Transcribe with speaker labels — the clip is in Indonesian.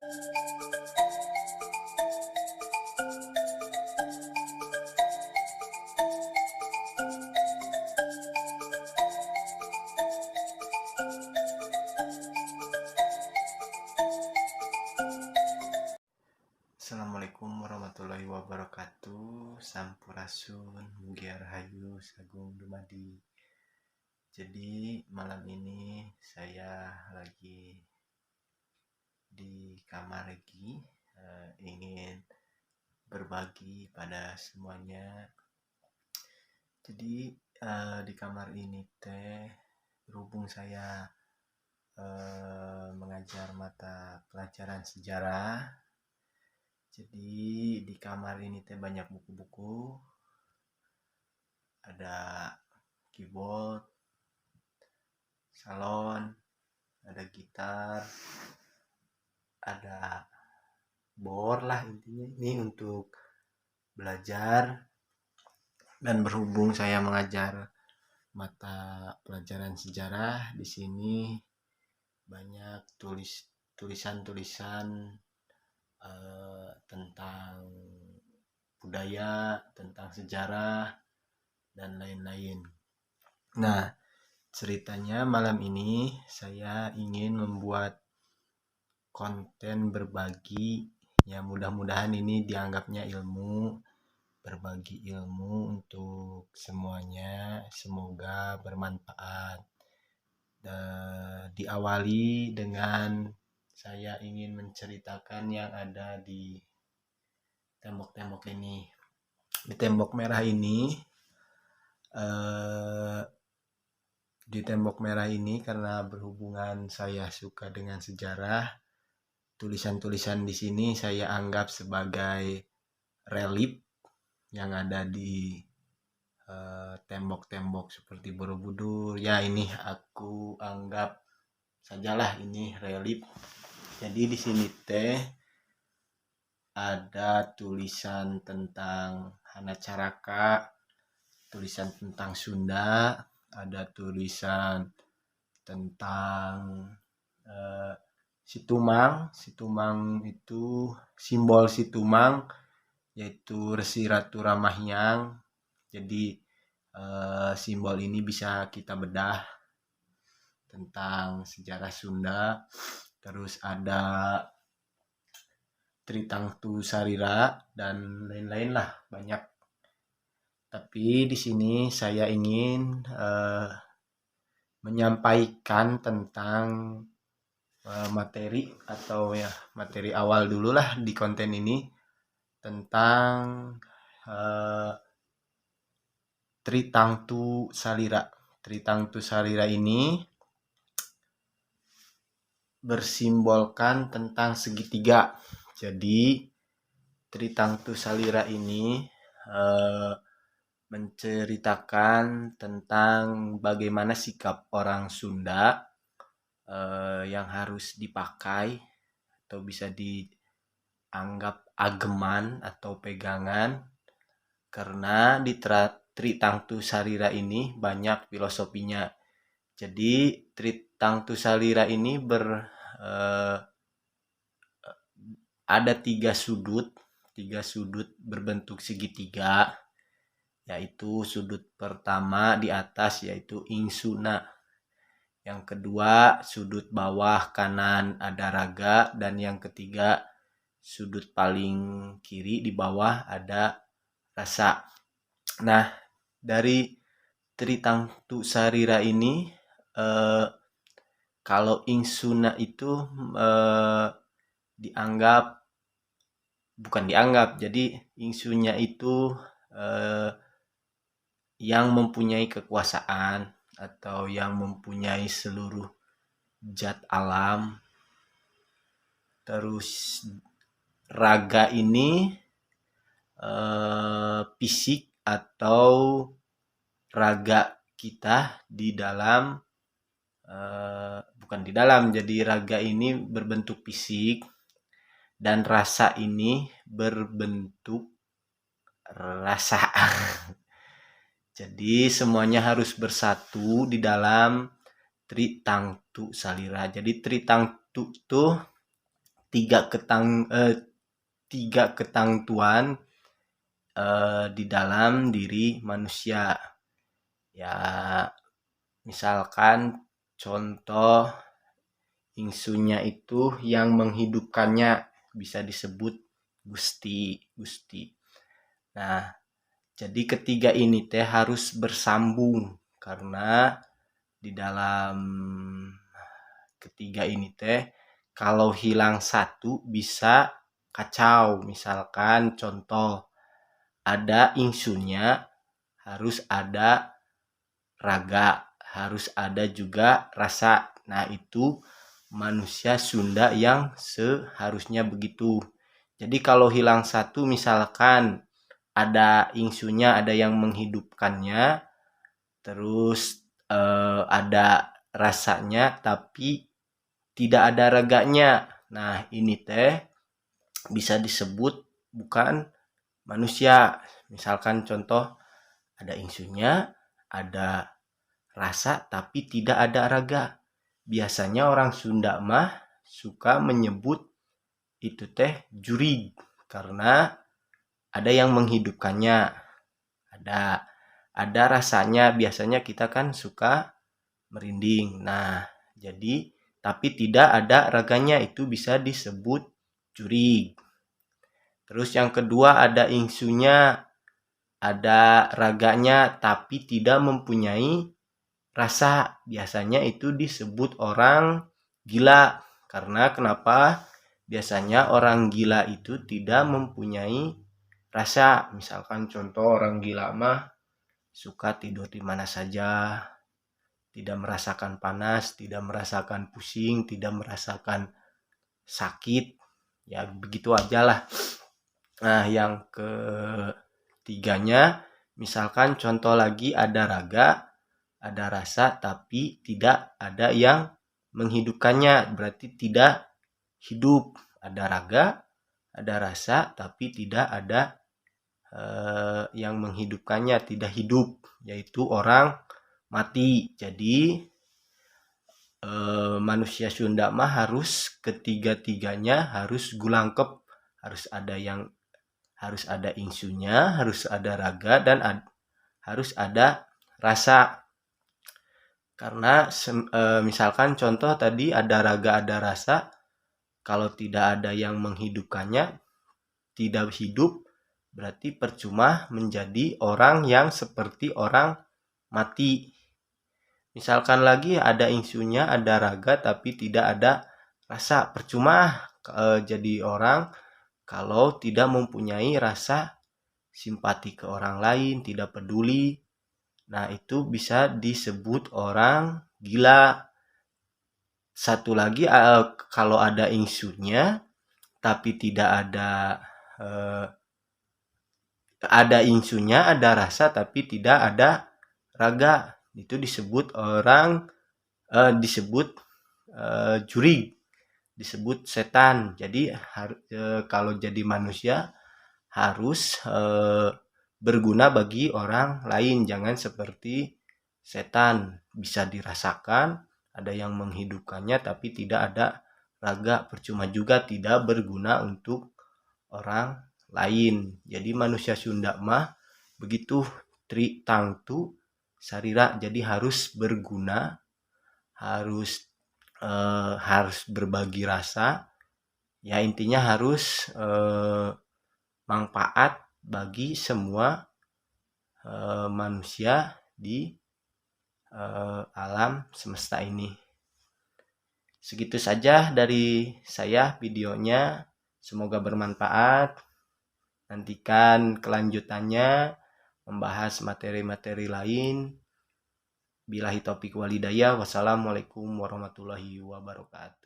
Speaker 1: Assalamualaikum warahmatullahi wabarakatuh. Sampurasun, mugia rahayu, sagung dumadi. Jadi malam ini saya lagi di kamar lagi, ingin berbagi pada semuanya. Jadi di kamar ini berhubung saya mengajar mata pelajaran sejarah. Jadi di kamar ini banyak buku-buku, ada keyboard, salon, ada gitar, ada board lah, intinya ini untuk belajar. Dan berhubung saya mengajar mata pelajaran sejarah, di sini banyak tulisan-tulisan tentang budaya, tentang sejarah, dan lain-lain. Nah, ceritanya malam ini saya ingin membuat konten berbagi, ya mudah-mudahan ini dianggapnya ilmu, berbagi ilmu untuk semuanya, semoga bermanfaat. Diawali dengan saya ingin menceritakan yang ada di tembok-tembok ini. Di tembok merah ini, karena berhubungan saya suka dengan sejarah, tulisan-tulisan di sini saya anggap sebagai relief yang ada di tembok-tembok seperti Borobudur. Ya, ini aku anggap sajalah ini relief. Jadi di sini ada tulisan tentang Hanacaraka, tulisan tentang Sunda, ada tulisan tentang Situmang. Situmang itu simbol Situmang yaitu Resi Ratu Ramahyang. Jadi simbol ini bisa kita bedah tentang sejarah Sunda. Terus ada Tritangtu Sarira dan lain-lain lah, banyak. Tapi di sini saya ingin menyampaikan tentang materi awal dulu lah di konten ini, tentang Tritangtu Salira. Tritangtu Salira ini bersimbolkan tentang segitiga. Jadi Tritangtu Salira ini menceritakan tentang bagaimana sikap orang Sunda yang harus dipakai atau bisa dianggap ageman atau pegangan, karena di Tritangtu Salira ini banyak filosofinya. Jadi Tritangtu Salira ini ada tiga sudut berbentuk segitiga, yaitu sudut pertama di atas yaitu Ingsuna, yang kedua sudut bawah kanan ada Raga, dan yang ketiga sudut paling kiri di bawah ada Rasa. Nah, dari Tritangtu Salira ini kalau Ingsuna itu jadi Ingsunya itu yang mempunyai kekuasaan atau yang mempunyai seluruh zat alam. Terus Raga ini fisik atau raga kita jadi raga ini berbentuk fisik, dan rasa ini berbentuk rasa. Jadi semuanya harus bersatu di dalam Tritangtu Salira. Jadi Tritangtu itu tiga ketangtuan di dalam diri manusia. Ya, misalkan contoh ingsunya itu yang menghidupkannya bisa disebut Gusti. Nah, jadi ketiga ini teh harus bersambung karena di dalam ketiga ini teh kalau hilang satu bisa kacau. Misalkan contoh ada ingsunya, harus ada raga, harus ada juga rasa. Nah, itu manusia Sunda yang seharusnya begitu. Jadi kalau hilang satu, misalkan ada ingsunya, ada yang menghidupkannya, terus ada rasanya tapi tidak ada raganya. Nah, ini teh bisa disebut bukan manusia. Misalkan contoh ada ingsunya, ada rasa tapi tidak ada raga. Biasanya orang Sunda mah suka menyebut itu teh jurig karena ada yang menghidupkannya. Ada rasanya, biasanya kita kan suka merinding. Nah, jadi tapi tidak ada raganya, itu bisa disebut jurig. Terus yang kedua ada ingsunya, ada raganya tapi tidak mempunyai rasa. Biasanya itu disebut orang gila. Karena kenapa? Biasanya orang gila itu tidak mempunyai rasa. Misalkan contoh orang gila mah suka tidur di mana saja, tidak merasakan panas, tidak merasakan pusing, tidak merasakan sakit. Ya begitu aja lah. Nah, yang ketiganya, misalkan contoh lagi ada raga, ada rasa tapi tidak ada yang menghidupkannya, berarti tidak hidup. Ada raga, ada rasa tapi tidak ada yang menghidupkannya, tidak hidup, yaitu orang mati. Jadi manusia Sunda mah harus ketiga-tiganya harus gulangkep, harus ada ingsunya, harus ada raga, dan harus ada rasa. Karena misalkan contoh tadi ada raga ada rasa, kalau tidak ada yang menghidupkannya, tidak hidup, berarti percuma menjadi orang yang seperti orang mati. Misalkan lagi ada ingsunya, ada raga tapi tidak ada rasa, percuma jadi orang kalau tidak mempunyai rasa simpati ke orang lain, tidak peduli. Nah, itu bisa disebut orang gila. Satu lagi, kalau ada ingsunya tapi tidak ada ingsunya, ada rasa tapi tidak ada raga, itu disebut jurig, disebut setan. Jadi kalau jadi manusia harus berguna bagi orang lain, jangan seperti setan, bisa dirasakan, ada yang menghidupkannya tapi tidak ada raga, percuma juga, tidak berguna untuk orang lain. Jadi manusia Sunda mah begitu, tri tangtu sarira, jadi harus berguna, harus berbagi rasa, ya intinya harus manfaat bagi semua manusia di alam semesta ini. Segitu saja dari saya videonya, semoga bermanfaat. Nantikan kelanjutannya membahas materi-materi lain. Billahi taufiq walhidayah. Wassalamualaikum warahmatullahi wabarakatuh.